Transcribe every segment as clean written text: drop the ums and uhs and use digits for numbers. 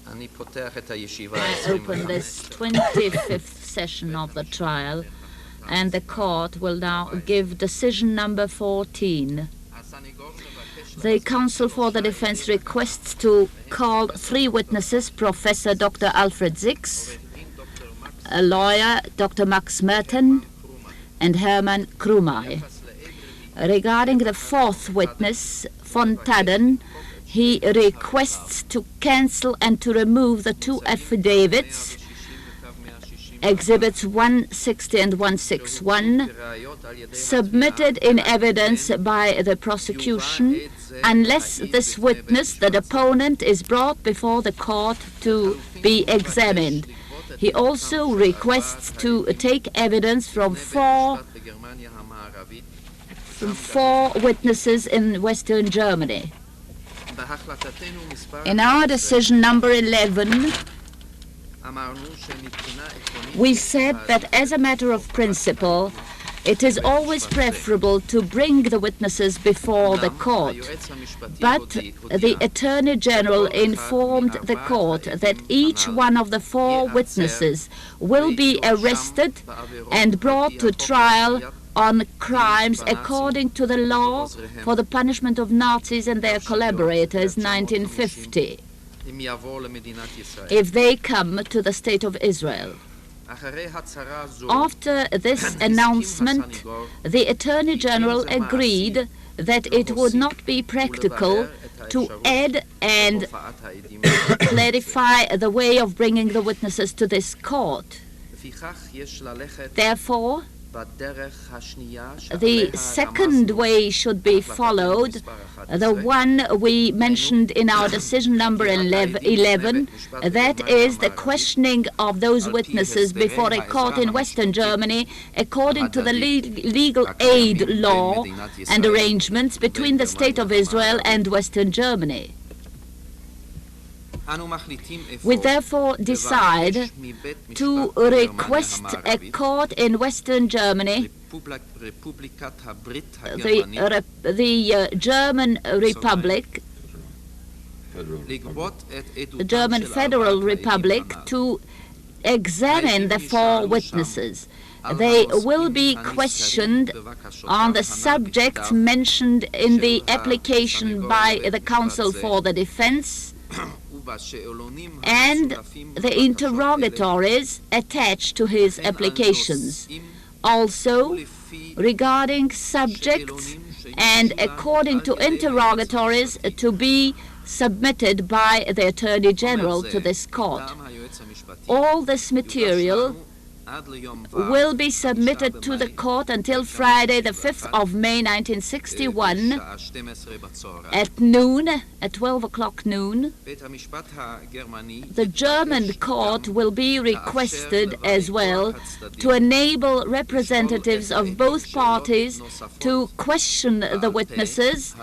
I open this 25th session of the trial, and the court will now give decision number 14. The counsel for the defense requests to call 3 witnesses, Professor Dr. Alfred Six, a lawyer, Dr. Max Merten, and Hermann Krumay. Regarding the 4th witness, von Tadden, he requests to cancel and to remove the 2 affidavits, Exhibits 160 and 161, submitted in evidence by the prosecution, unless this witness, the deponent, is brought before the court to be examined. He also requests to take evidence from four witnesses in Western Germany. In our decision number 11, we said that as a matter of principle, it is always preferable to bring the witnesses before the court. But the Attorney General informed the court that each one of the 4 witnesses will be arrested and brought to trial on crimes according to the law for the punishment of Nazis and their collaborators, 1950, if they come to the State of Israel. After this announcement, the Attorney General agreed that it would not be practical to add and clarify the way of bringing the witnesses to this court. Therefore, the second way should be followed, the one we mentioned in our decision number 11, that is the questioning of those witnesses before a court in Western Germany according to the legal aid law and arrangements between the State of Israel and Western Germany. We therefore decide to request a court in Western Germany, the German Republic, the German Federal Republic, to examine the 4 witnesses. They will be questioned on the subjects mentioned in the application by the counsel for the defense and the interrogatories attached to his applications. Also, regarding subjects and according to interrogatories to be submitted by the Attorney General to this court. All this material will be submitted to the court until Friday, the 5th of May, 1961, at noon, at 12 o'clock noon. The German court will be requested as well to enable representatives of both parties to question the witnesses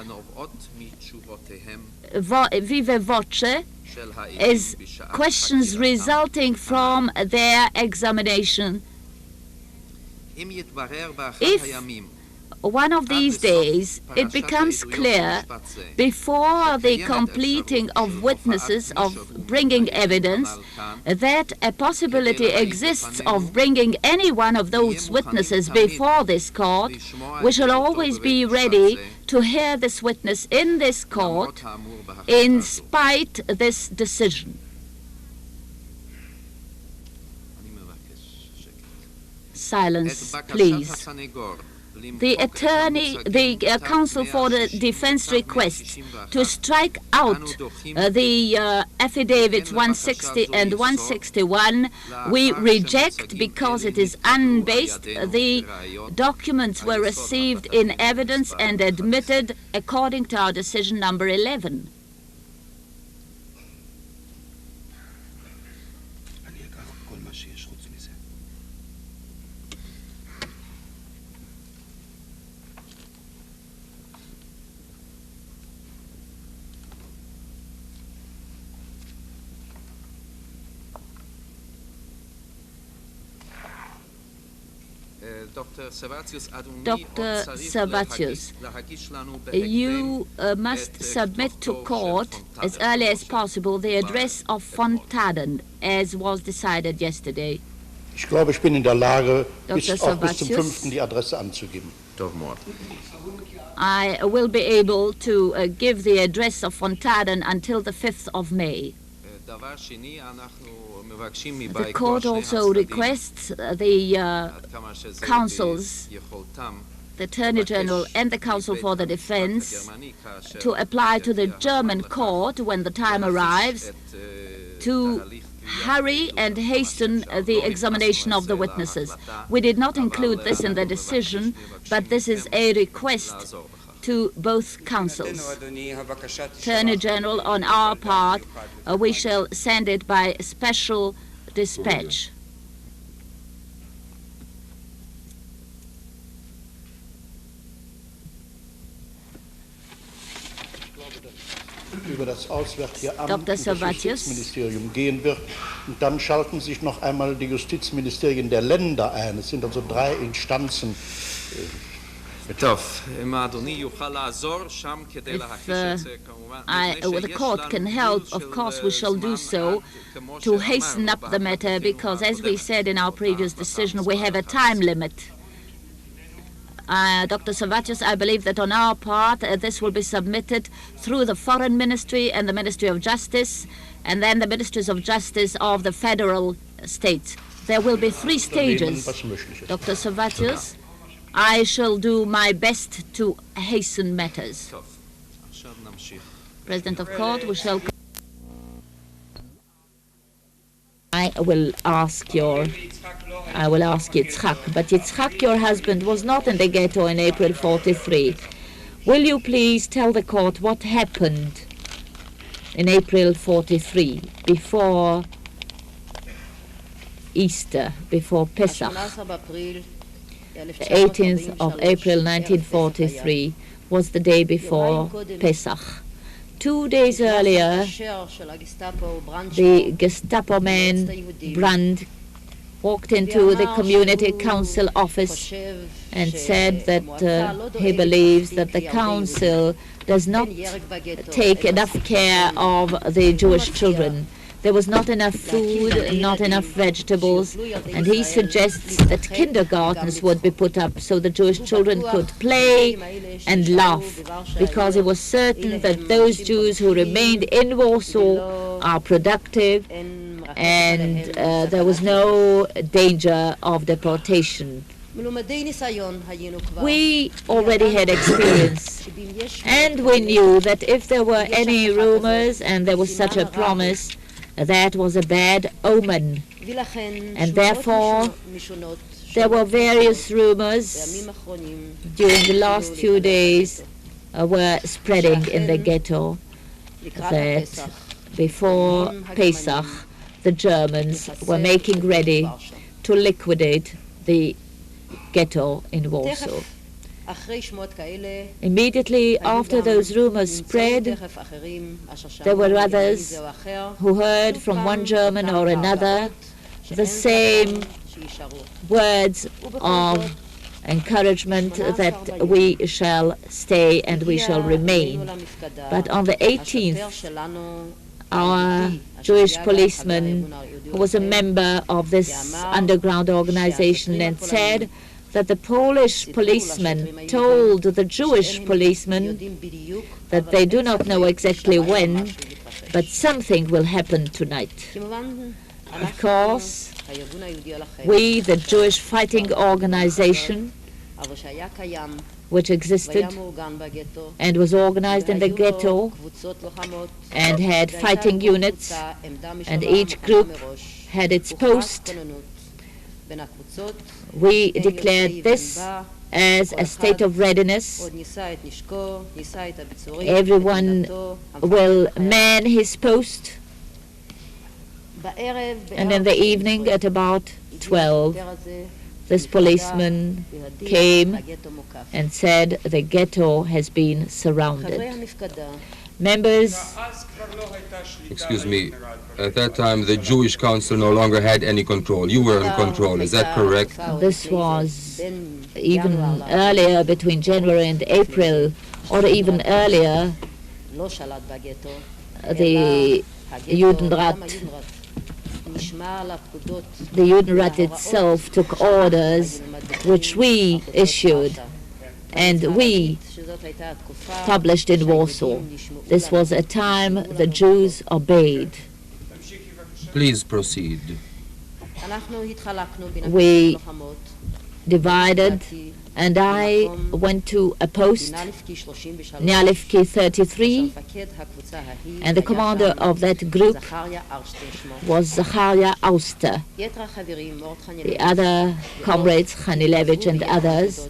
viva voce, as questions resulting from their examination. If one of these days it becomes clear before the completing of witnesses of bringing evidence that a possibility exists of bringing any one of those witnesses before this court, we shall always be ready to hear this witness in this court in spite of this decision. Silence, please. The counsel for the defense requests to strike out the affidavits 160 and 161. We reject because it is unbased. The documents were received in evidence and admitted according to our decision number 11. Dr. Servatius, you must submit to court as early as possible the address of von Taden, as was decided yesterday. Ich glaube, ich bin in der Lage, bis zum Servatius, 5. die Adresse anzugeben. I will be able to give the address of von Taden until the 5th of May. The court also requests the counsels, the Attorney General and the Counsel for the Defense, to apply to the German court when the time arrives to hurry and hasten the examination of the witnesses. We did not include this in the decision, but this is a request to both counsels. Attorney General, on our part, we shall send it by special dispatch. Über das Auswärtige Amt und Dr. das Servatius. Justizministerium gehen wird. Und dann schalten sich noch einmal die Justizministerien der Länder ein. Es sind also 3 Instanzen. If the court can help, of course we shall do so to hasten up the matter, because as we said in our previous decision, we have a time limit. Dr. Servatius, I believe that on our part this will be submitted through the Foreign Ministry and the Ministry of Justice, and then the Ministries of Justice of the federal states. There will be 3 stages. Dr. Servatius, I shall do my best to hasten matters. President of Court, we shall... I will ask Yitzchak, but Yitzchak, your husband, was not in the ghetto in April 43. Will you please tell the court what happened in April 43, before Easter, before Pesach? The 18th of April 1943 was the day before Pesach. 2 days earlier, the Gestapo man, Brand, walked into the community council office and said that he believes that the council does not take enough care of the Jewish children. There was not enough food, not enough vegetables, and he suggests that kindergartens would be put up so the Jewish children could play and laugh, because he was certain that those Jews who remained in Warsaw are productive and there was no danger of deportation. We already had experience, and we knew that if there were any rumors and there was such a promise, that was a bad omen, and therefore there were various rumors during the last few days were spreading in the ghetto that before Pesach the Germans were making ready to liquidate the ghetto in Warsaw. Immediately after those rumors spread, there were others who heard from one German or another the same words of encouragement that we shall stay and we shall remain. But on the 18th, our Jewish policeman, who was a member of this underground organization, and said that the Polish policeman told the Jewish policeman that they do not know exactly when, but something will happen tonight. Of course, we, the Jewish fighting organization, which existed and was organized in the ghetto and had fighting units, and each group had its post, we declared this as a state of readiness. Everyone will man his post, and in the evening at about 12, this policeman came and said the ghetto has been surrounded. Members, Excuse me, at that time the Jewish Council no longer had any control. You were in control, is that correct? this was even earlier, between January and April, or even earlier, the Judenrat itself took orders which we issued and we published in Warsaw. This was a time the Jews obeyed. Please proceed. We divided, and I went to a post, Nialivki 33, and the commander of that group was Zacharia Auster. The other comrades, Hanilevich and others,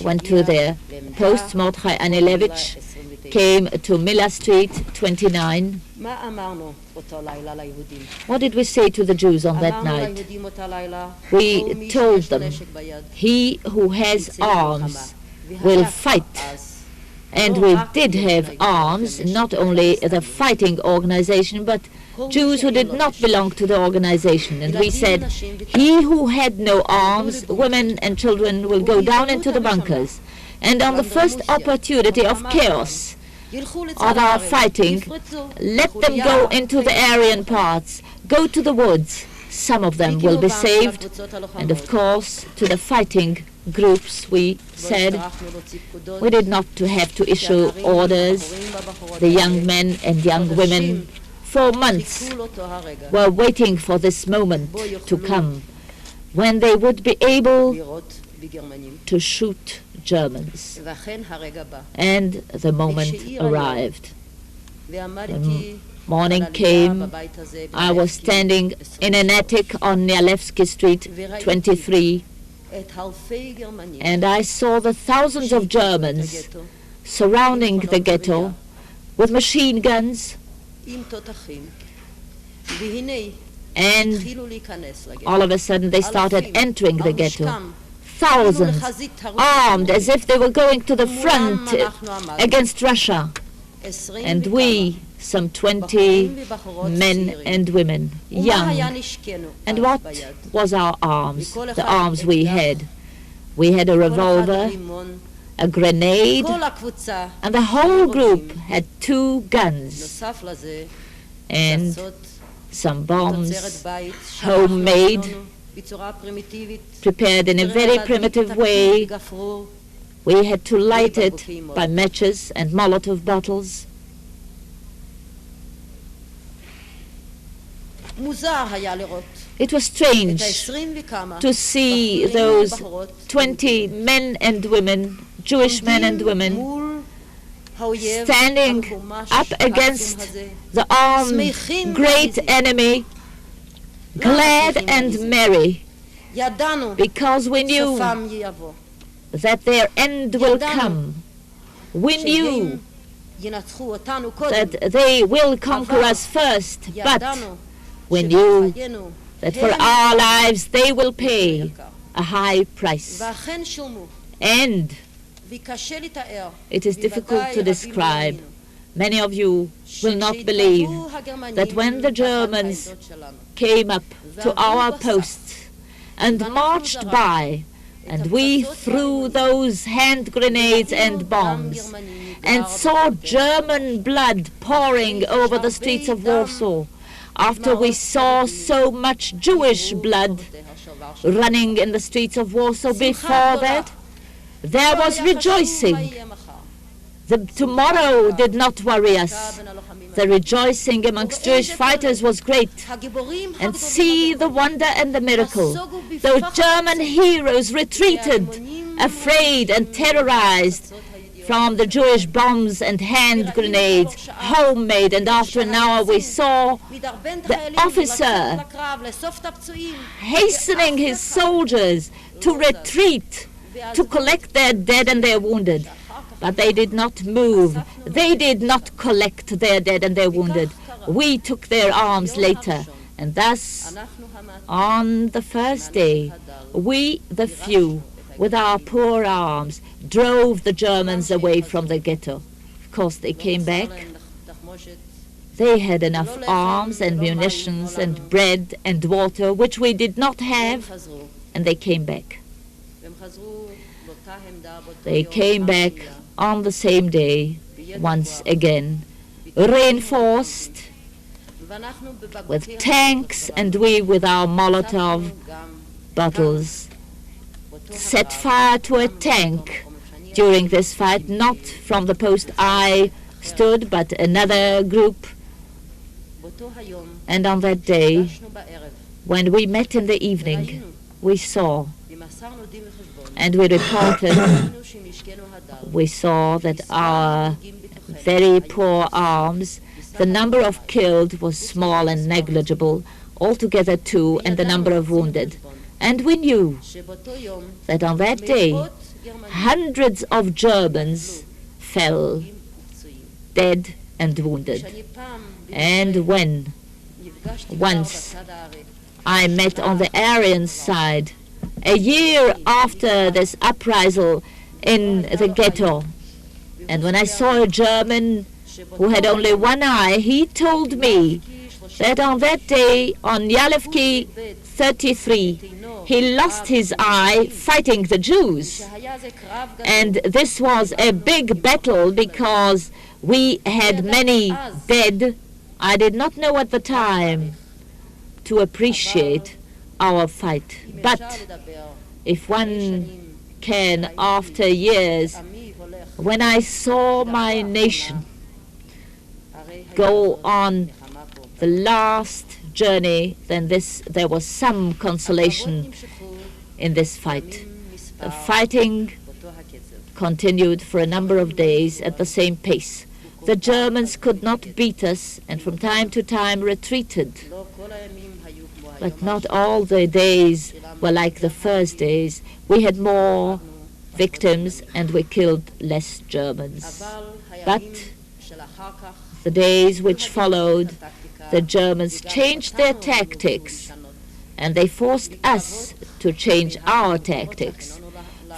went to their posts. Mordechai Anilevich came to Miller Street 29. What did we say to the Jews on that night? We told them, he who has arms will fight. And we did have arms, not only the fighting organization, but Jews who did not belong to the organization. And we said, he who had no arms, women and children, will go down into the bunkers. And on the first opportunity of chaos, of our fighting, let them go into the Aryan parts, go to the woods. Some of them will be saved. And of course, to the fighting groups, we said, we did not have to issue orders. The young men and young women for months were waiting for this moment to come when they would be able to shoot Germans. And the moment arrived. When morning came, I was standing in an attic on Nialewski Street 23, and I saw the thousands of Germans surrounding the ghetto with machine guns, and all of a sudden they started entering the ghetto. Thousands, armed as if they were going to the front against Russia. And we, some 20 men and women, young. And what was our arms, the arms we had? We had a revolver, a grenade, and the whole group had 2 guns and some bombs, homemade, prepared in a very primitive way. We had to light it by matches and Molotov bottles. It was strange to see those 20 men and women, Jewish men and women, standing up against the armed great enemy, glad and merry, because we knew that their end will come. We knew that they will conquer us first, but we knew that for our lives they will pay a high price. And it is difficult to describe. Many of you will not believe that when the Germans came up to our posts and marched by, and we threw those hand grenades and bombs and saw German blood pouring over the streets of Warsaw, after we saw so much Jewish blood running in the streets of Warsaw before that, there was rejoicing. The tomorrow did not worry us. The rejoicing amongst Jewish fighters was great. And see the wonder and the miracle. Those German heroes retreated, afraid and terrorized from the Jewish bombs and hand grenades, homemade, and after an hour we saw the officer hastening his soldiers to retreat, to collect their dead and their wounded. But they did not move. They did not collect their dead and their wounded. We took their arms later. And thus, on the first day, we, the few, with our poor arms, drove the Germans away from the ghetto. Of course, they came back. They had enough arms and munitions and bread and water, which we did not have, and they came back. They came back on the same day, once again, reinforced with tanks, and we with our Molotov bottles set fire to a tank during this fight, not from the post I stood, but another group. And on that day, when we met in the evening, we saw and we reported, we saw that our very poor arms, the number of killed was small and negligible, altogether 2, and the number of wounded. And we knew that on that day, hundreds of Germans fell dead and wounded. And when once I met on the Aryan side, a year after this uprisal in the ghetto, and when I saw a German who had only one eye, he told me that on that day, on Yalevki 33, he lost his eye fighting the Jews. And this was a big battle because we had many dead. I did not know at the time to appreciate our fight. But if one can, after years, when I saw my nation go on the last journey, then there was some consolation in this fight. The fighting continued for a number of days at the same pace. The Germans could not beat us, and from time to time retreated. But not all the days were like the first days. We had more victims and we killed less Germans. But the days which followed, the Germans changed their tactics, and they forced us to change our tactics.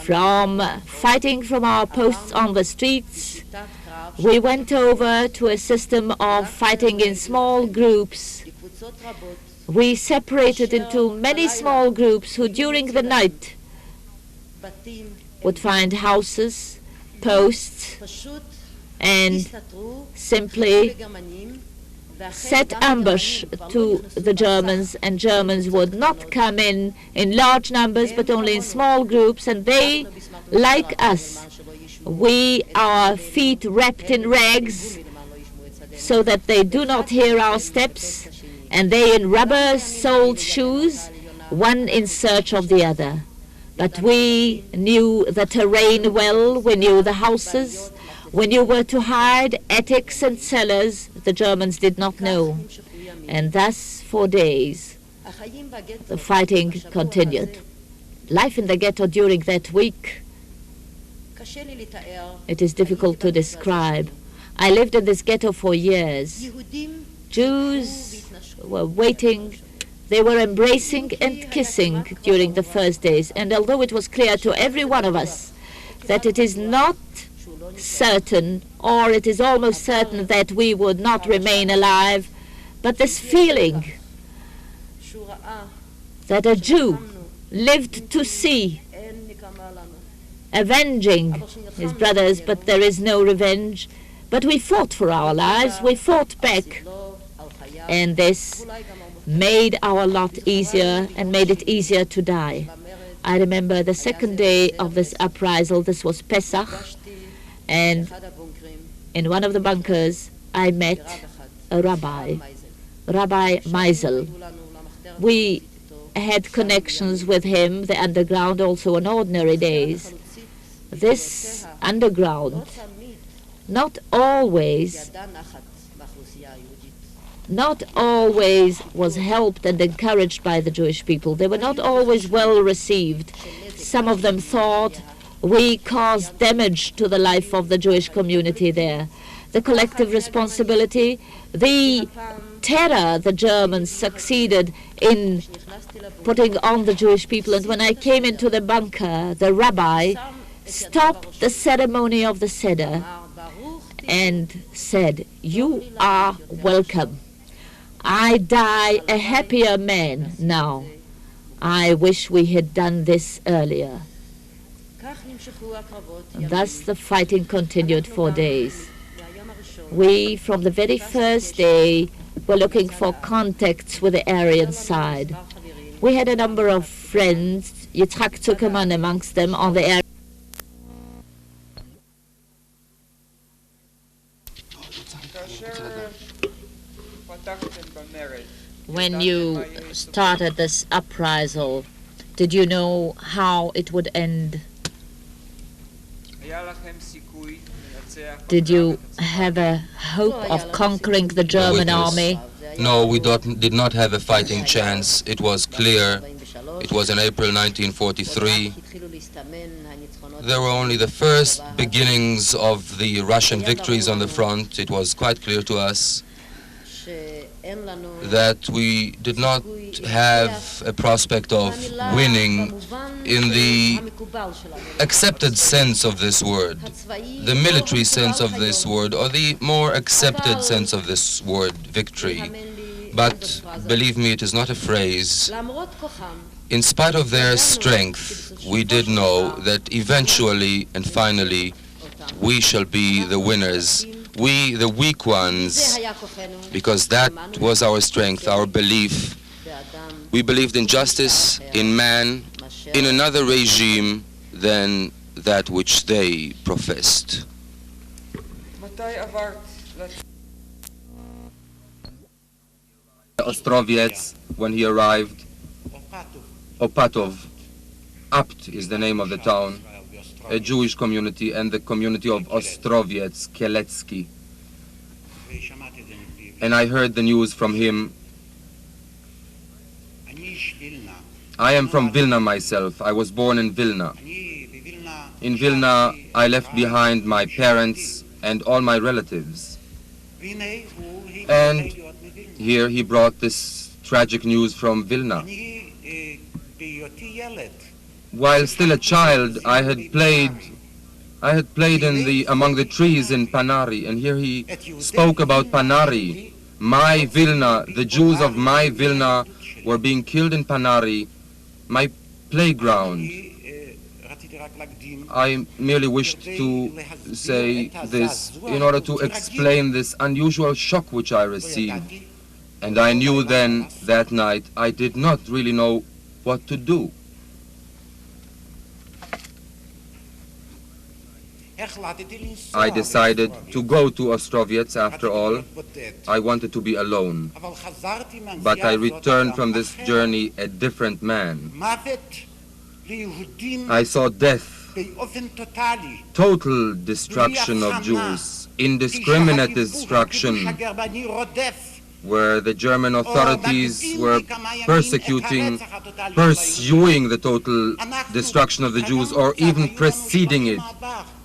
From fighting from our posts on the streets, we went over to a system of fighting in small groups. We separated into many small groups who during the night would find houses, posts, and simply set ambush to the Germans, and Germans would not come in large numbers but only in small groups, and they, like us, our feet wrapped in rags so that they do not hear our steps, and they in rubber-soled shoes, one in search of the other. But we knew the terrain well, we knew the houses, we knew where to hide, attics and cellars the Germans did not know. And thus, for days, the fighting continued. Life in the ghetto during that week, it is difficult to describe. I lived in this ghetto for years. Jews were waiting, they were embracing and kissing during the first days. And although it was clear to every one of us that it is not certain, or it is almost certain that we would not remain alive, but this feeling that a Jew lived to see avenging his brothers, but there is no revenge. But we fought for our lives, we fought back, and this made our lot easier and made it easier to die. I remember the second day of this uprisal, this was Pesach, and in one of the bunkers I met a rabbi, Rabbi Meisel. We had connections with him, the underground, also on ordinary days. This underground not always was helped and encouraged by the Jewish people. They were not always well received. Some of them thought we caused damage to the life of the Jewish community there. The collective responsibility, the terror the Germans succeeded in putting on the Jewish people. And when I came into the bunker, the rabbi stopped the ceremony of the Seder and said, "You are welcome. I die a happier man now. I wish we had done this earlier." And thus the fighting continued for days. We, from the very first day, were looking for contacts with the Aryan side. We had a number of friends, Yitzchak Zuckerman amongst them, on the Aryan. When you started this uprisal, did you know how it would end? Did you have a hope of conquering the German army? No, we did not have a fighting chance. It was clear. It was in April 1943. There were only the first beginnings of the Russian victories on the front. It was quite clear to us that we did not have a prospect of winning in the accepted sense of this word, the military sense of this word, or the more accepted sense of this word, victory. But believe me, it is not a phrase. In spite of their strength, we did know that eventually and finally we shall be the winners. We, the weak ones, because that was our strength, our belief. We believed in justice, in man, in another regime than that which they professed. Ostrowiec, when he arrived, Opatov, Apt is the name of the town, a Jewish community, and the community of Ostrowiec, Kielecki. And I heard the news from him. I am from Vilna myself. I was born in Vilna. In Vilna, I left behind my parents and all my relatives. And here he brought this tragic news from Vilna. While still a child, I had played among the trees in Panari, and here he spoke about Panari. My Vilna, the Jews of my Vilna were being killed in Panari, my playground. I merely wished to say this in order to explain this unusual shock which I received. And I knew then, that night, I did not really know what to do. I decided to go to Ostrowiec after all. I wanted to be alone. But I returned from this journey a different man. I saw death, total destruction of Jews, indiscriminate destruction, where the German authorities were pursuing the total destruction of the Jews, or even preceding it.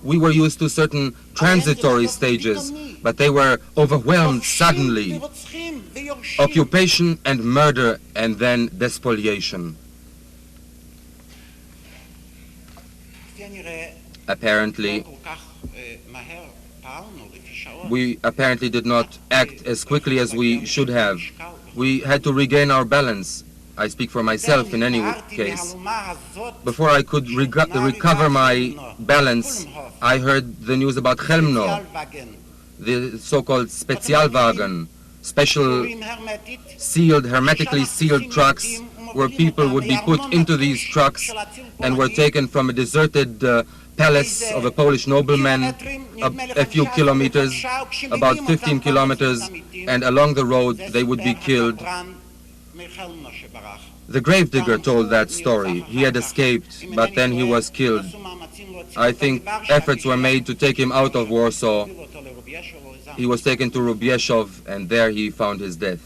We were used to certain transitory stages, but they were overwhelmed suddenly. Occupation and murder, and then despoliation. Apparently, we did not act as quickly as we should have. We had to regain our balance. I speak for myself in any case. Before I could recover my balance, I heard the news about Chelmno, the so-called Spezialwagen, special sealed, hermetically sealed trucks, where people would be put into these trucks and were taken from a deserted palace of a Polish nobleman a few kilometers, about 15 kilometers, and along the road they would be killed. The gravedigger told that story. He had escaped, but then he was killed. I think efforts were made to take him out of Warsaw. He was taken to Rubieszów, and there he found his death.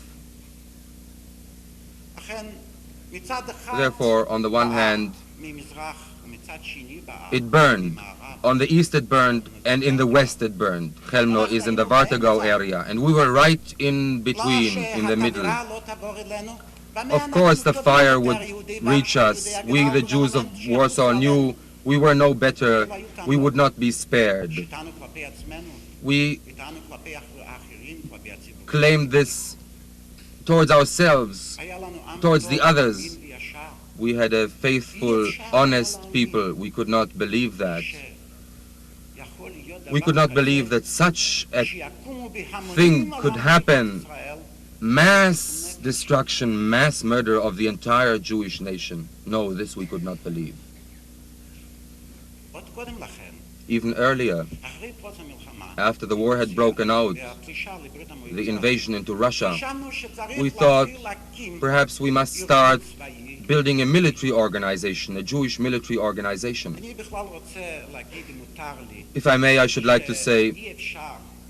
Therefore, on the one hand, it burned. On the east it burned, and in the west it burned. Chelmno is in the Wartegau area, and we were right in between, in the middle. Of course the fire would reach us. We, the Jews of Warsaw, knew we were no better, we would not be spared. We claimed this towards ourselves, towards the others. We had a faithful, honest people. We could not believe that. We could not believe that such a thing could happen. Mass destruction, mass murder of the entire Jewish nation. No, this we could not believe. Even earlier, after the war had broken out, the invasion into Russia, we thought perhaps we must start building a military organization, a Jewish military organization. If I may, I should like to say,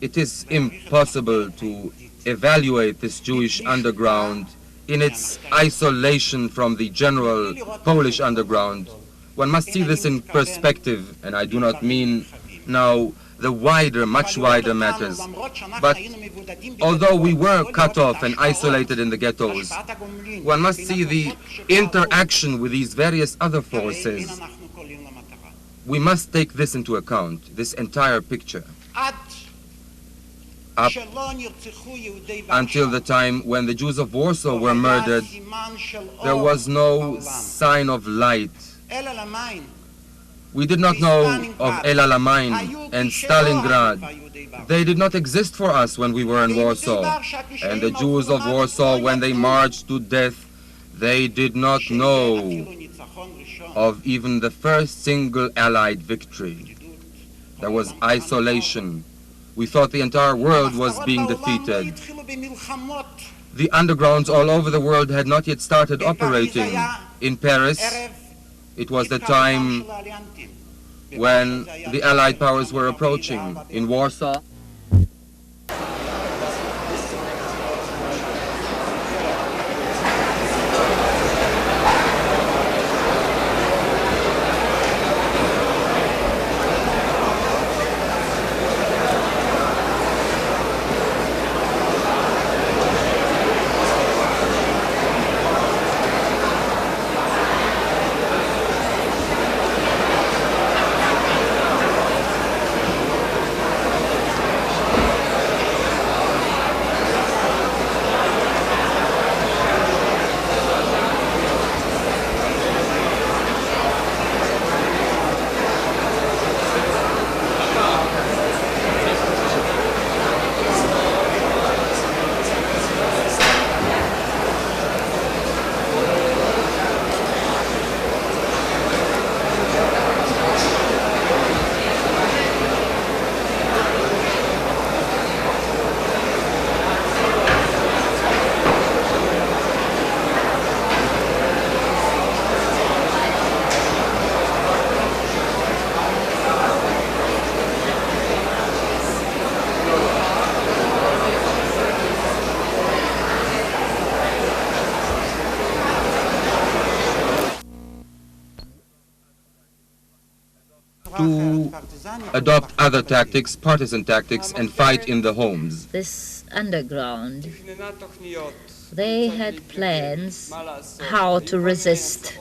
it is impossible to evaluate this Jewish underground in its isolation from the general Polish underground. One must see this in perspective, and I do not mean now the wider, much wider matters. But although we were cut off and isolated in the ghettos, one must see the interaction with these various other forces. We must take this into account, this entire picture, up until the time when the Jews of Warsaw were murdered. There was no sign of light. We did not know of El Alamein and Stalingrad. They did not exist for us when we were in Warsaw. And the Jews of Warsaw, when they marched to death, they did not know of even the first single Allied victory. There was isolation. We thought the entire world was being defeated. The undergrounds all over the world had not yet started operating. In Paris, it was the time when the Allied powers were approaching. In Warsaw, to adopt other tactics, partisan tactics, and fight in the homes. This underground, they had plans how to resist.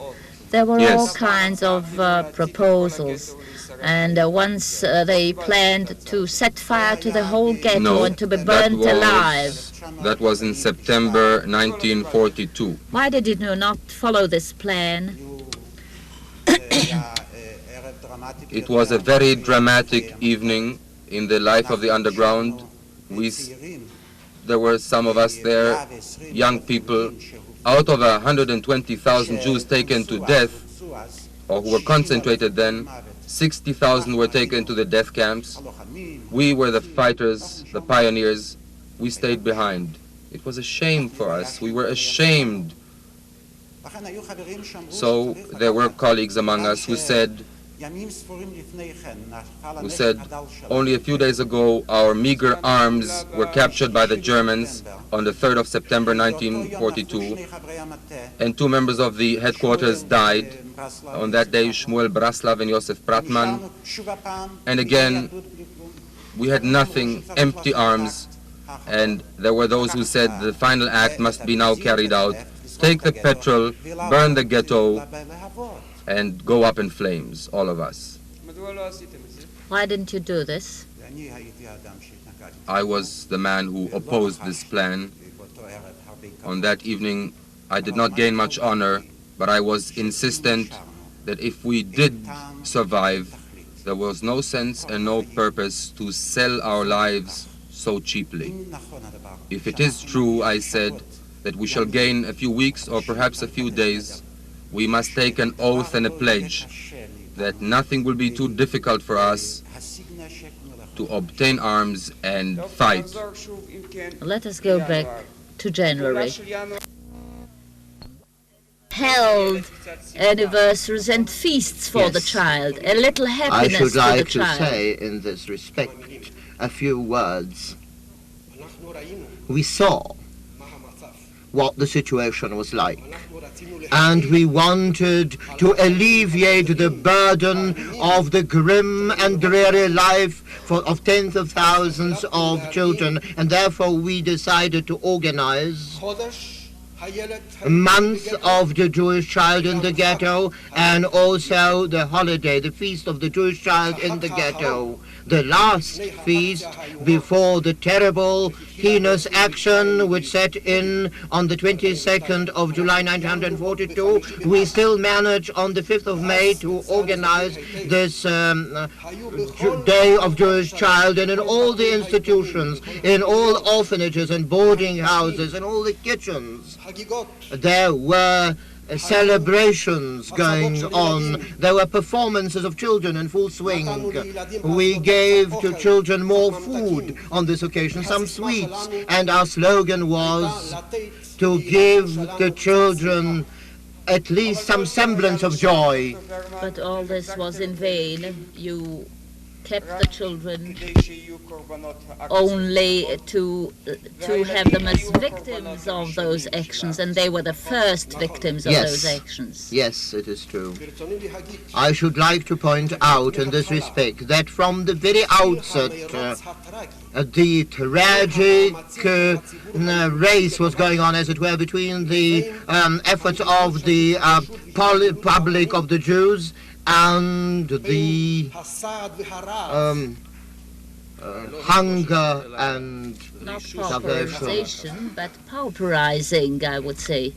There were all kinds of proposals. And once they planned to set fire to the whole ghetto and to be burnt alive. That was in September 1942. Why did you not follow this plan? It was a very dramatic evening in the life of the underground. There were some of us there, young people. Out of 120,000 Jews taken to death, or who were concentrated then, 60,000 were taken to the death camps. We were the fighters, the pioneers. We stayed behind. It was a shame for us. We were ashamed. So there were colleagues among us who said, only a few days ago our meager arms were captured by the Germans on the 3rd of September 1942, and 2 members of the headquarters died. On that day, Shmuel Braslav and Yosef Pratman. And again, we had nothing, empty arms, and there were those who said the final act must be now carried out. Take the petrol, burn the ghetto, and go up in flames, all of us. Why didn't you do this? I was the man who opposed this plan. On that evening, I did not gain much honor, but I was insistent that if we did survive, there was no sense and no purpose to sell our lives so cheaply. If it is true, I said, that we shall gain a few weeks or perhaps a few days, we must take an oath and a pledge that nothing will be too difficult for us to obtain arms and fight. Let us go back to January. Held anniversaries and feasts for the child, a little happiness for the child. I should like to say in this respect a few words. We saw what the situation was like, and we wanted to alleviate the burden of the grim and dreary life of tens of thousands of children, and therefore we decided to organize a month of the Jewish child in the ghetto, and also the holiday, the feast of the Jewish child in the ghetto. The last feast before the terrible, heinous action which set in on the 22nd of July 1942, we still managed on the 5th of May to organize this Day of Jewish Child, and in all the institutions, in all orphanages and boarding houses, in all the kitchens, there were celebrations going on. There were performances of children in full swing. We gave to children more food on this occasion, some sweets, and our slogan was to give the children at least some semblance of joy. But all this was in vain. You kept the children only to have them as victims of those actions, and they were the first victims of those actions. Yes, it is true. I should like to point out in this respect that from the very outset, the tragic race was going on, as it were, between the efforts of the public of the Jews and the hunger and not starvation. pauperization, but pauperizing, I would say.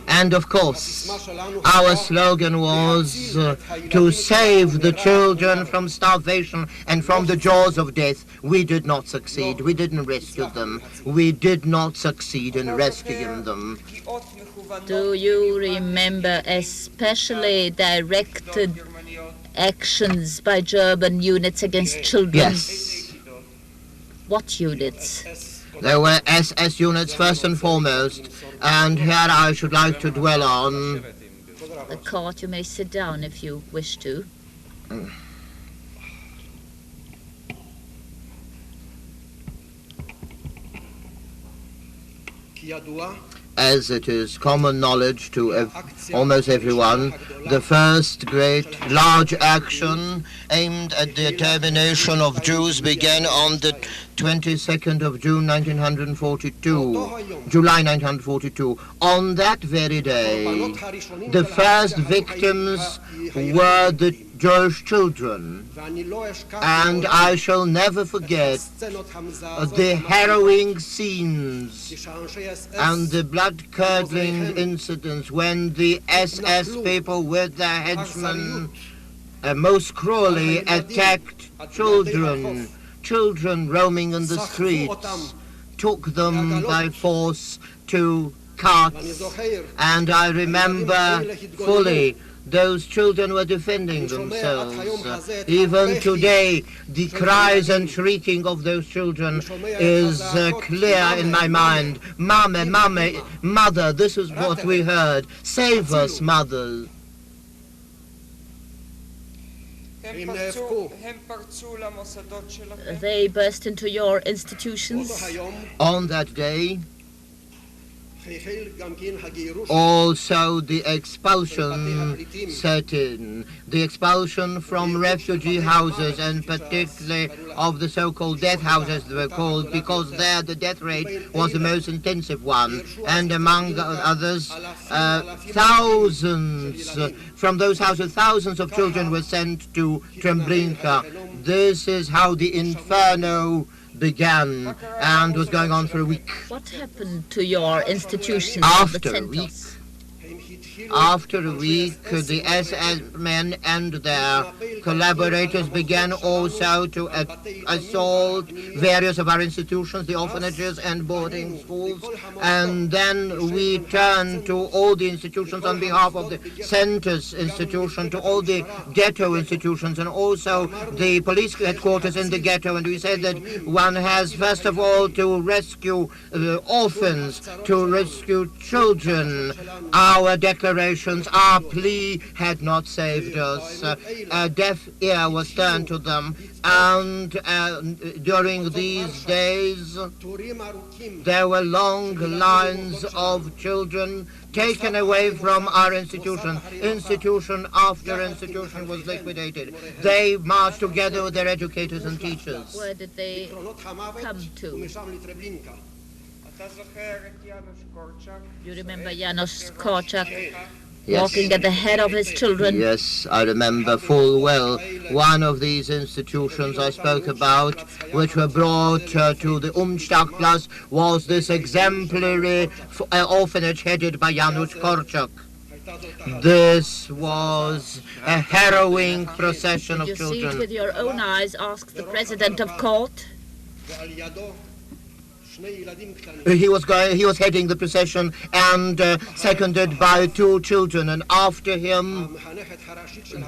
And of course, our slogan was to save the children from starvation and from the jaws of death. We did not succeed. We didn't rescue them. We did not succeed in rescuing them. Do you remember especially directed actions by German units against children? Yes. What units? There were SS units first and foremost, and here I should like to dwell on. The court, you may sit down if you wish to. As it is common knowledge to almost everyone, the first great large action aimed at the extermination of Jews began on the 22nd of June 1942, July 1942. On that very day, the first victims were the Jewish children, and I shall never forget the harrowing scenes and the blood-curdling incidents when the SS people with their headsmen most cruelly attacked children roaming in the streets, took them by force to carts, and I remember fully those children were defending themselves. Even today, the cries and shrieking of those children is clear in my mind. Mama, mama, mother, this is what we heard. Save us, mother. They burst into your institutions? On that day, Also the expulsion set in, the expulsion from refugee houses, and particularly of the so-called death houses they were called, because there the death rate was the most intensive one, and among others thousands from those houses, thousands of children were sent to Treblinka. This is how the inferno began and was going on for a week. What happened to your institution? After a week, the SS men and their collaborators began also to assault various of our institutions, the orphanages and boarding schools, and then we turned to all the institutions on behalf of the Centers institution, to all the ghetto institutions, and also the police headquarters in the ghetto, and we said that one has first of all to rescue orphans, to rescue children. Our declarations, our plea had not saved us. A deaf ear was turned to them, and during these days there were long lines of children taken away from our institution. Institution after institution was liquidated. They marched together with their educators and teachers. Where did they come to? You remember Janusz Korczak walking at the head of his children? Yes, I remember full well one of these institutions I spoke about, which were brought to the Umschlagplatz, was this exemplary orphanage headed by Janusz Korczak. This was a harrowing procession of children. You see it with your own eyes, asked the president of court. He was heading the procession and seconded by two children, and after him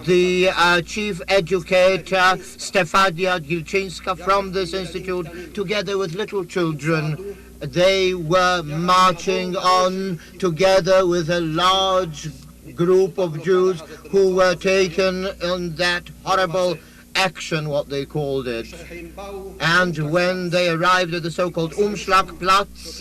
the chief educator Stefania Gilczynska from this institute, together with little children. They were marching on together with a large group of Jews who were taken in that horrible action, what they called it. And when they arrived at the so-called Umschlagplatz,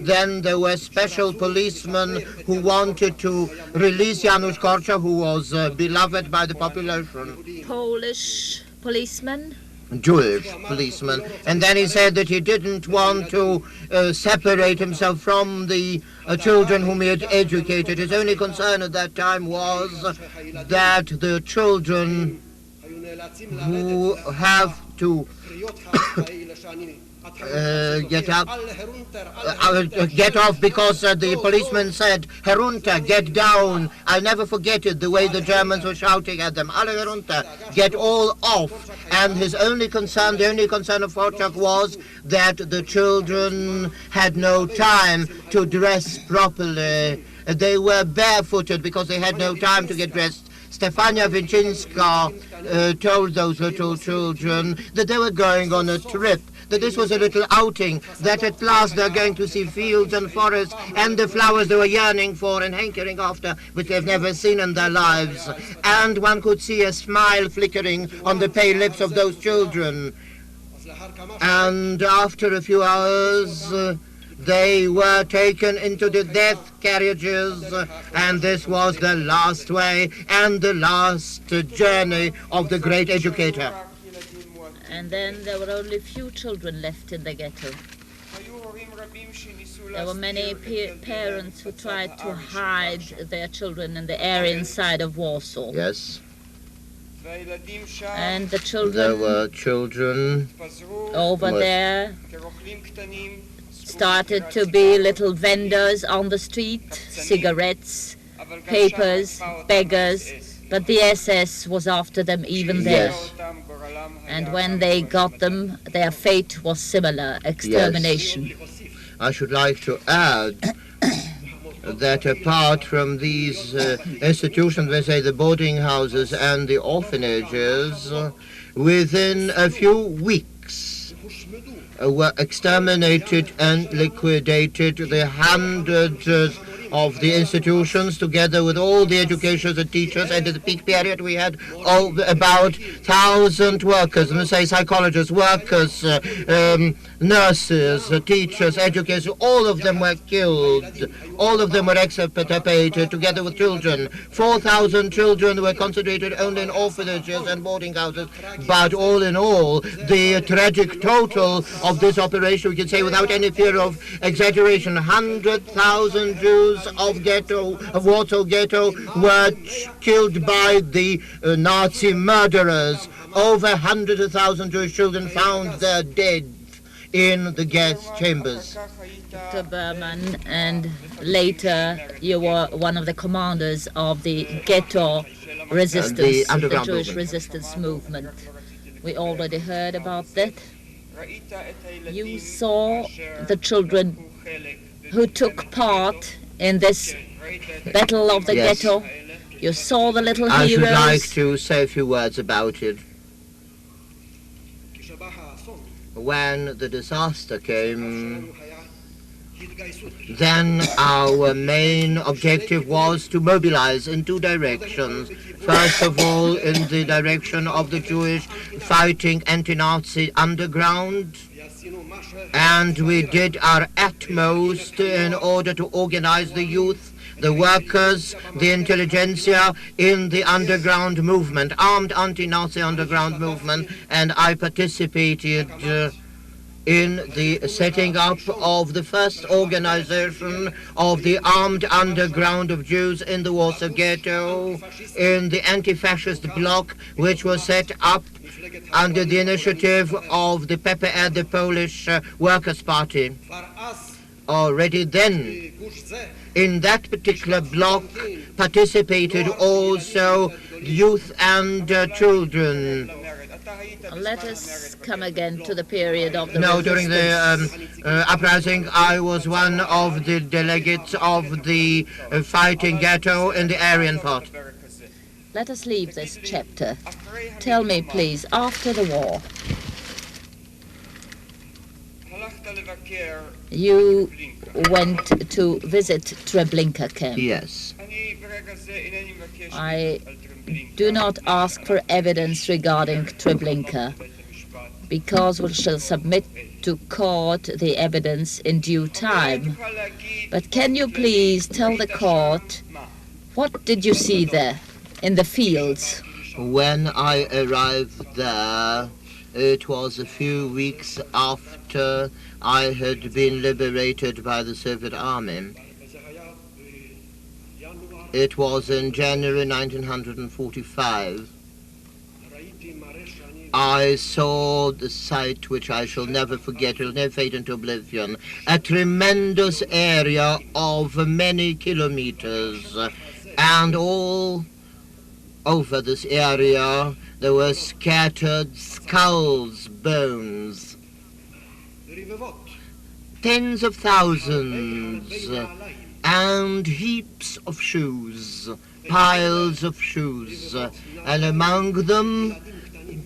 then there were special policemen who wanted to release Janusz Korczak, who was beloved by the population. Polish policemen? Jewish policeman, and then he said that he didn't want to separate himself from the children whom he had educated. His only concern at that time was that the children who have to get off, because the policeman said, "Herunter, get down." I'll never forget it, the way the Germans were shouting at them, "Alle herunter, get all off." And his only concern, the only concern of Korczak was that the children had no time to dress properly. They were barefooted because they had no time to get dressed. Stefania Gilczynska told those little children that they were going on a trip, that this was a little outing, that at last they're going to see fields and forests and the flowers they were yearning for and hankering after, which they've never seen in their lives. And one could see a smile flickering on the pale lips of those children. And after a few hours, they were taken into the death carriages, and this was the last way and the last journey of the great educator. And then there were only few children left in the ghetto. There were many parents who tried to hide their children in the Aryan side of Warsaw. Yes. And the children, there were children over there, started to be little vendors on the street, cigarettes, papers, beggars, but the SS was after them even there. Yes. And when they got them, their fate was similar, extermination. Yes. I should like to add that apart from these institutions, let's say the boarding houses and the orphanages, within a few weeks were exterminated and liquidated the hundreds of the institutions, together with all the educators and teachers. And in the peak period, we had about 1,000 workers, let me say psychologists, workers, nurses, teachers, educators. All of them were killed. All of them were extirpated, together with children. 4,000 children were concentrated only in orphanages and boarding houses. But all in all, the tragic total of this operation, we can say without any fear of exaggeration, 100,000 Jews of Warsaw Ghetto were killed by the Nazi murderers. Over 100,000 Jewish children found their dead in the gas chambers. Dr. Bermann, and later you were one of the commanders of the ghetto resistance, the Jewish resistance movement. We already heard about that. You saw the children who took part in this battle of the ghetto. You saw the little heroes. I would like to say a few words about it. When the disaster came, then our main objective was to mobilize in two directions. First of all, in the direction of the Jewish fighting anti-Nazi underground, and we did our utmost in order to organize the youth, the workers, the intelligentsia in the underground movement, armed anti-Nazi underground movement, and I participated in the setting up of the first organization of the armed underground of Jews in the Warsaw Ghetto, in the anti-fascist bloc, which was set up under the initiative of the PPR, the Polish Workers' Party. Already then, in that particular bloc, participated also youth and children. Let us come again to the period of the No, during the uprising, I was one of the delegates of the fighting ghetto in the Aryan part. Let us leave this chapter. Tell me, please, after the war, you went to visit Treblinka camp. Yes. I do not ask for evidence regarding Treblinka, because we shall submit to court the evidence in due time. But can you please tell the court, what did you see there in the fields? When I arrived there, it was a few weeks after I had been liberated by the Soviet Army. It was in January 1945. I saw the sight which I shall never forget, will never fade into oblivion. A tremendous area of many kilometers, and all over this area there were scattered skulls, bones. Tens of thousands, and heaps of shoes, piles of shoes, and among them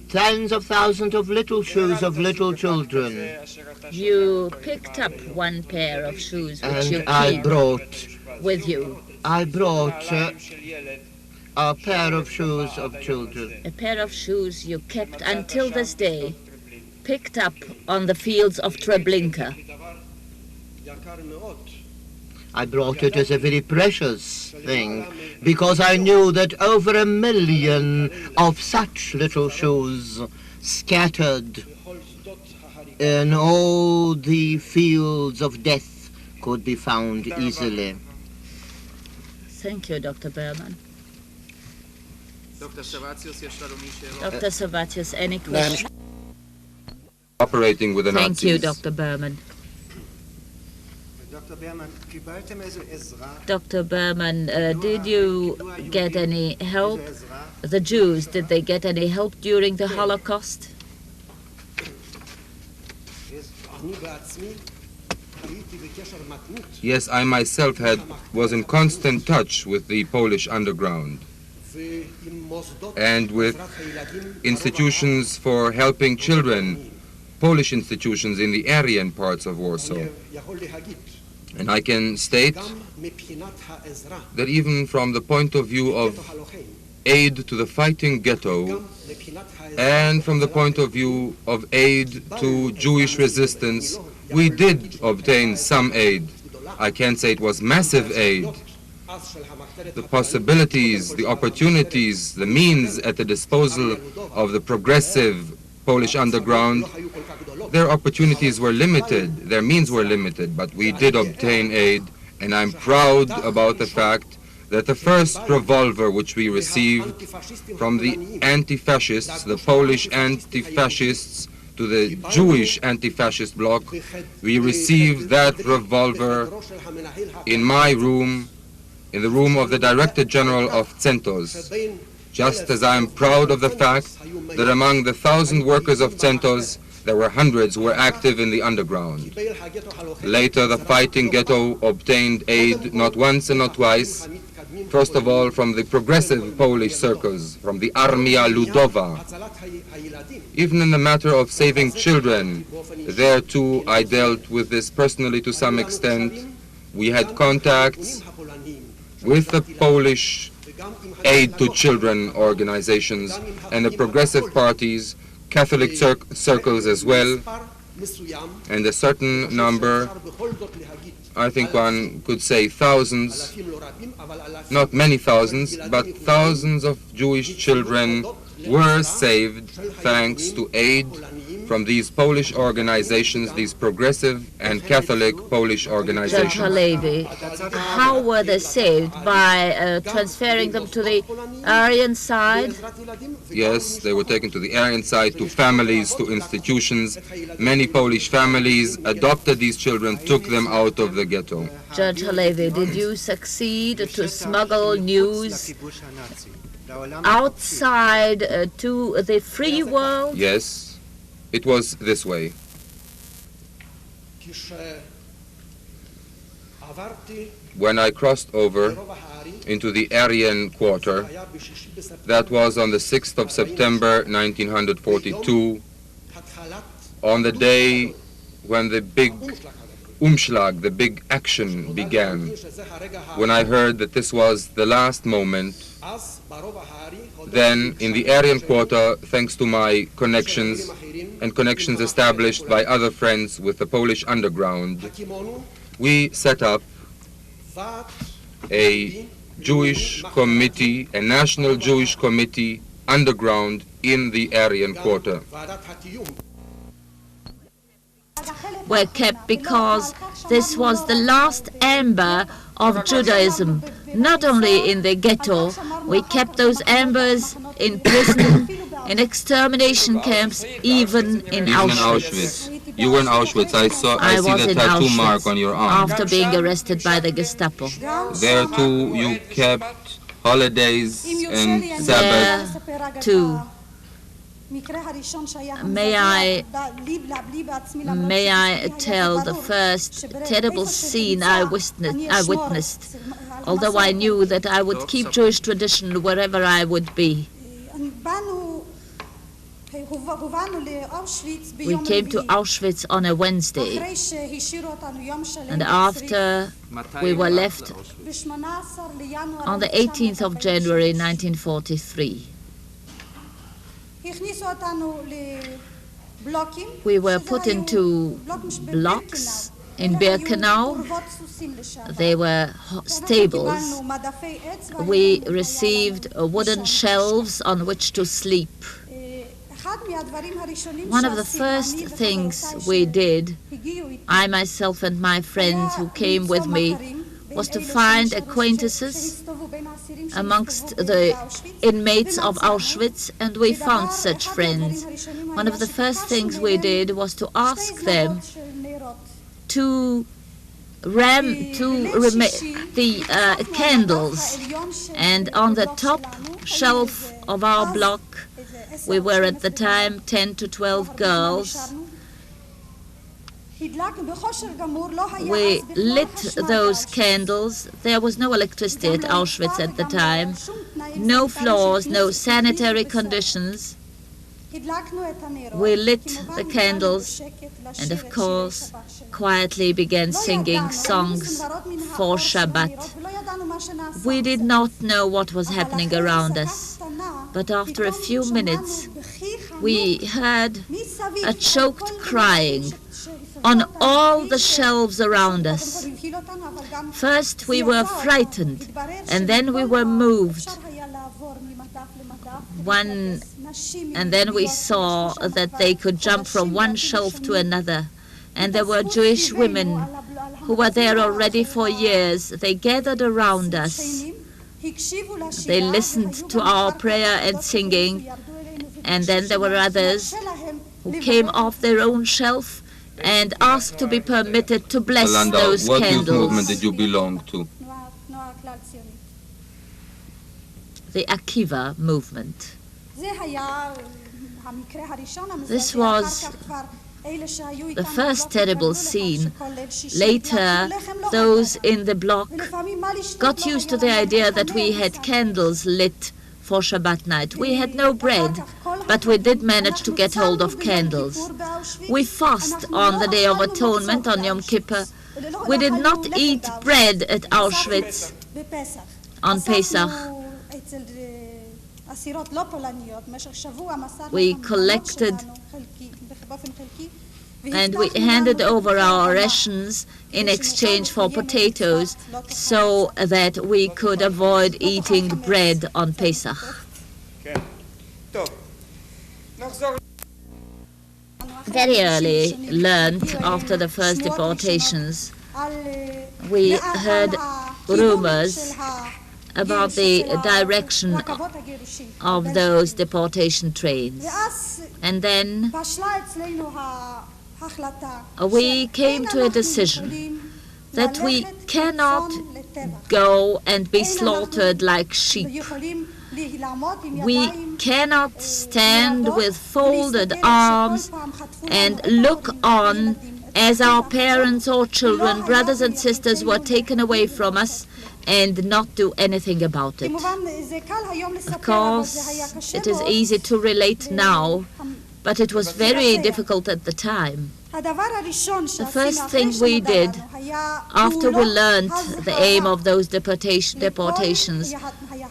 tens of thousands of little shoes of little children. You picked up one pair of shoes which you brought with you. I brought a pair of shoes of children. A pair of shoes you kept until this day, picked up on the fields of Treblinka. I brought it as a very precious thing, because I knew that over 1 million of such little shoes scattered in all the fields of death could be found easily. Thank you, Dr. Bermann. Dr. Savatius, any questions? Operating with the Nazis. Thank you, Dr. Bermann. Dr. Bermann, did you get any help? The Jews, did they get any help during the Holocaust? Yes, I myself was in constant touch with the Polish underground and with institutions for helping children, Polish institutions in the Aryan parts of Warsaw. And I can state that even from the point of view of aid to the fighting ghetto and from the point of view of aid to Jewish resistance, we did obtain some aid. I can't say it was massive aid. The possibilities, the opportunities, the means at the disposal of the progressive Polish underground, their opportunities were limited, their means were limited, but we did obtain aid, and I'm proud about the fact that the first revolver which we received from the anti-fascists, the Polish anti-fascists to the Jewish anti-fascist bloc, we received that revolver in my room, in the room of the Director General of Centos. Just as I am proud of the fact that among the 1,000 workers of Centos, there were hundreds who were active in the underground. Later, the fighting ghetto obtained aid not once and not twice, first of all from the progressive Polish circles, from the Armia Ludowa. Even in the matter of saving children, there too I dealt with this personally to some extent. We had contacts with the Polish aid to children organizations and the progressive parties, Catholic circles as well, and a certain number, I think one could say thousands, not many thousands, but thousands of Jewish children were saved thanks to aid from these Polish organizations, these progressive and Catholic Polish organizations. Judge Halevi, how were they saved? By transferring them to the Aryan side? Yes, they were taken to the Aryan side, to families, to institutions. Many Polish families adopted these children, took them out of the ghetto. Judge Halevi, did you succeed to smuggle news outside to the free world? Yes. It was this way. When I crossed over into the Aryan quarter, that was on the 6th of September 1942, on the day when the big Umschlag, the big action began, when I heard that this was the last moment, then in the Aryan quarter, thanks to my connections and connections established by other friends with the Polish underground, we set up a Jewish committee, a national Jewish committee underground in the Aryan quarter. Were kept because this was the last ember of Judaism. Not only in the ghetto, we kept those embers in prison, in extermination camps, even in Auschwitz. You were in Auschwitz. I see the tattoo mark on your arm. After being arrested by the Gestapo. There too you kept holidays and Sabbath. There too. May I tell the first terrible scene I witnessed, although I knew that I would keep Jewish tradition wherever I would be. We came to Auschwitz on a Wednesday, and after we were left on the 18th of January 1943. We were put into blocks in Birkenau. They were stables. We received wooden shelves on which to sleep. One of the first things we did, I myself and my friends who came with me, was to find acquaintances amongst the inmates of Auschwitz, and we found such friends. One of the first things we did was to ask them to the candles, and on the top shelf of our block, we were at the time 10 to 12 girls. We lit those candles. There was no electricity at Auschwitz at the time, no floors, no sanitary conditions. We lit the candles and, of course, quietly began singing songs for Shabbat. We did not know what was happening around us, but after a few minutes, we heard a choked crying on all the shelves around us. First we were frightened, and then we were moved. And then we saw that they could jump from one shelf to another. And there were Jewish women who were there already for years. They gathered around us. They listened to our prayer and singing. And then there were others who came off their own shelf and asked to be permitted to bless those what candles. youth movement did you belong to? The Akiva movement. This was the first terrible scene. Later, those in the block got used to the idea that we had candles lit for Shabbat night. We had no bread, but we did manage to get hold of candles. We fast on the Day of Atonement, on Yom Kippur. We did not eat bread at Auschwitz on Pesach. We collected and we handed over our rations in exchange for potatoes so that we could avoid eating bread on Pesach. Very early learned after the first deportations, we heard rumors about the direction of those deportation trains. And then we came to a decision that we cannot go and be slaughtered like sheep. We cannot stand with folded arms and look on as our parents or children, brothers and sisters, were taken away from us and not do anything about it. Of course, it is easy to relate now, but it was very difficult at the time. The first thing we did, after we learned the aim of those deportations,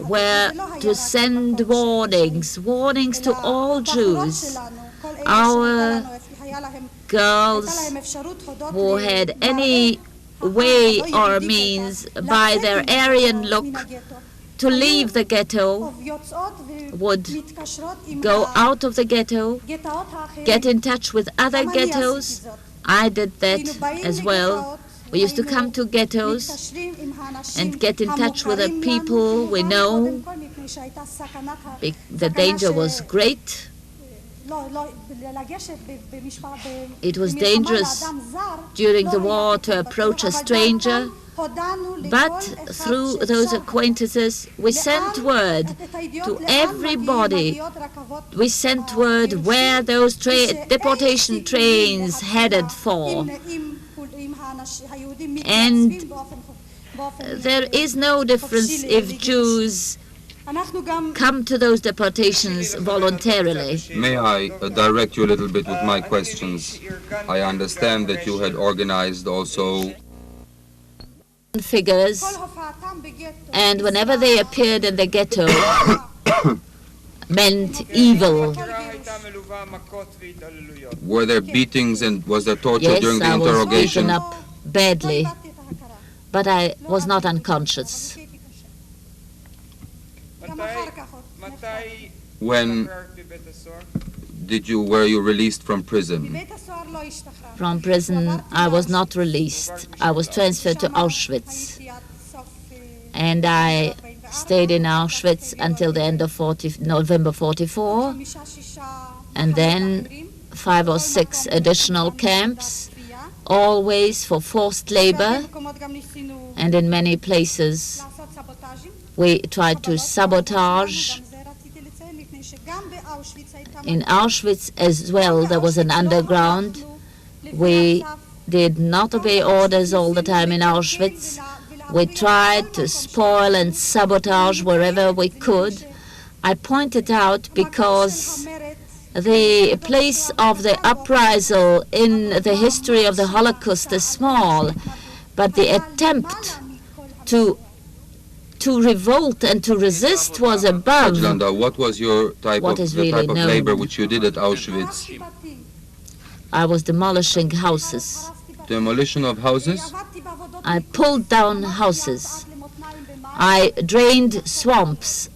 were to send warnings to all Jews. Our girls who had any way or means by their Aryan look to leave the ghetto would go out of the ghetto, get in touch with other ghettos. I did that as well. We used to come to ghettos and get in touch with the people we know. The danger was great. It was dangerous during the war to approach a stranger, but through those acquaintances we sent word to everybody. We sent word where those deportation trains headed for. And there is no difference if Jews come to those deportations voluntarily. May I direct you a little bit with my questions? I understand that you had organized also figures, and whenever they appeared in the ghetto, meant evil. Were there beatings and was there torture during the interrogation? Yes, I was beaten up badly, but I was not unconscious. When were you released from prison? From prison, I was not released. I was transferred to Auschwitz. And I stayed in Auschwitz until the end of November 44. And then 5 or 6 additional camps, always for forced labor. And in many places, we tried to sabotage. In Auschwitz as well, there was an underground. We did not obey orders all the time in Auschwitz. We tried to spoil and sabotage wherever we could. I point it out because The place of the uprisal in the history of the Holocaust is small, but the attempt to revolt and to resist was above. What was your type What of is the really type of known. labor which you did at Auschwitz? I was demolishing houses. Demolition of houses? I pulled down houses. I drained swamps.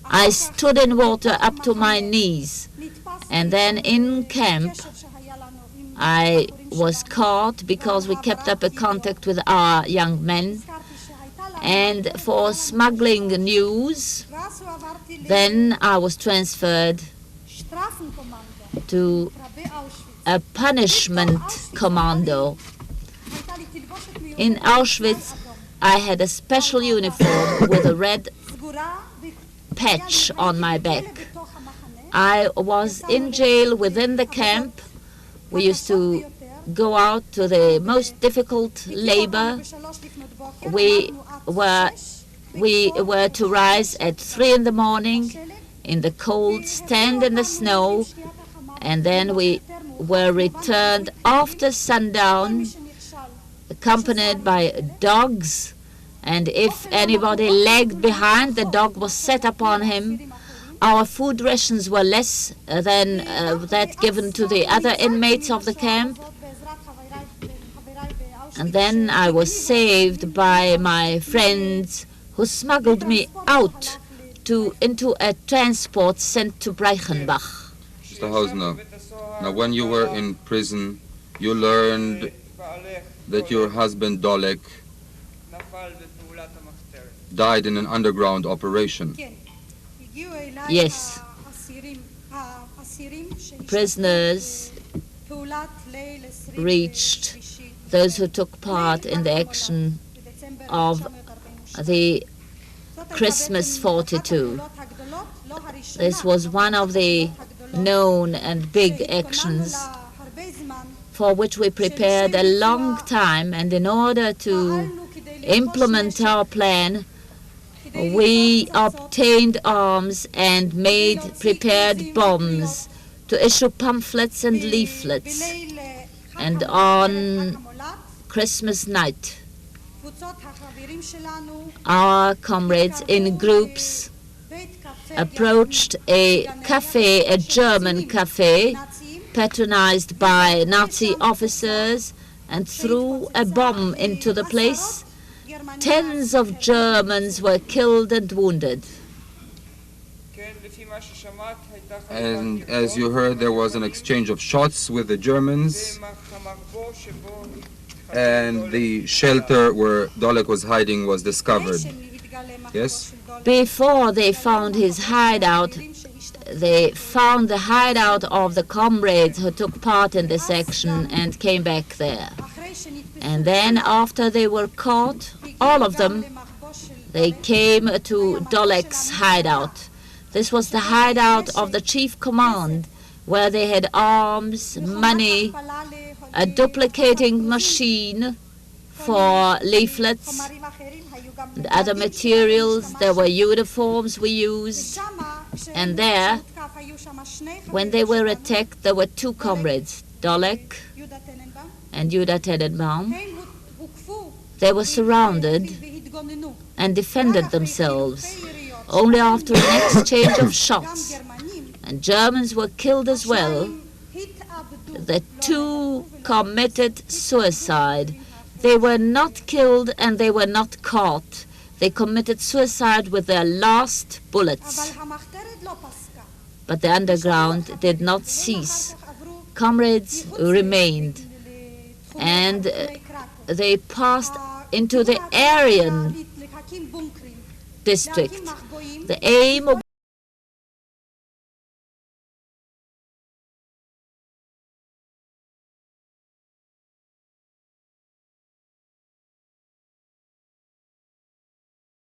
I stood in water up to my knees. And then in camp, I was caught because we kept up a contact with our young men. And for smuggling news, then I was transferred to a punishment commando. In Auschwitz, I had a special uniform with a red patch on my back. I was in jail within the camp. We used to go out to the most difficult labor. We were to rise at 3 in the morning in the cold, stand in the snow, and then we were returned after sundown, accompanied by dogs, and if anybody lagged behind, the dog was set upon him. Our food rations were less than that given to the other inmates of the camp. And then I was saved by my friends who smuggled me out into a transport sent to Breichenbach. Mr. Hausner, now when you were in prison, you learned that your husband Dolek died in an underground operation. Yes. Prisoners reached those who took part in the action of the Christmas 42. This was one of the known and big actions for which we prepared a long time, and in order to implement our plan, we obtained arms and prepared bombs to issue pamphlets and leaflets. And on Christmas night, our comrades in groups approached a cafe, a German cafe, patronized by Nazi officers, and threw a bomb into the place. Tens of Germans were killed and wounded. And as you heard, there was an exchange of shots with the Germans, and the shelter where Dolek was hiding was discovered. Yes? Before they found his hideout, they found the hideout of the comrades who took part in this action and came back there. And then after they were caught, all of them, they came to Dolek's hideout. This was the hideout of the chief command, where they had arms, money, a duplicating machine for leaflets and other materials. There were uniforms we used. And there, when they were attacked, there were two comrades, Dolek and Yuda Tenenbaum. They were surrounded and defended themselves only after an exchange of shots. And Germans were killed as well. The two committed suicide. They were not killed and they were not caught. They committed suicide with their last bullets. But the underground did not cease. Comrades remained, and they passed into the Aryan district. The aim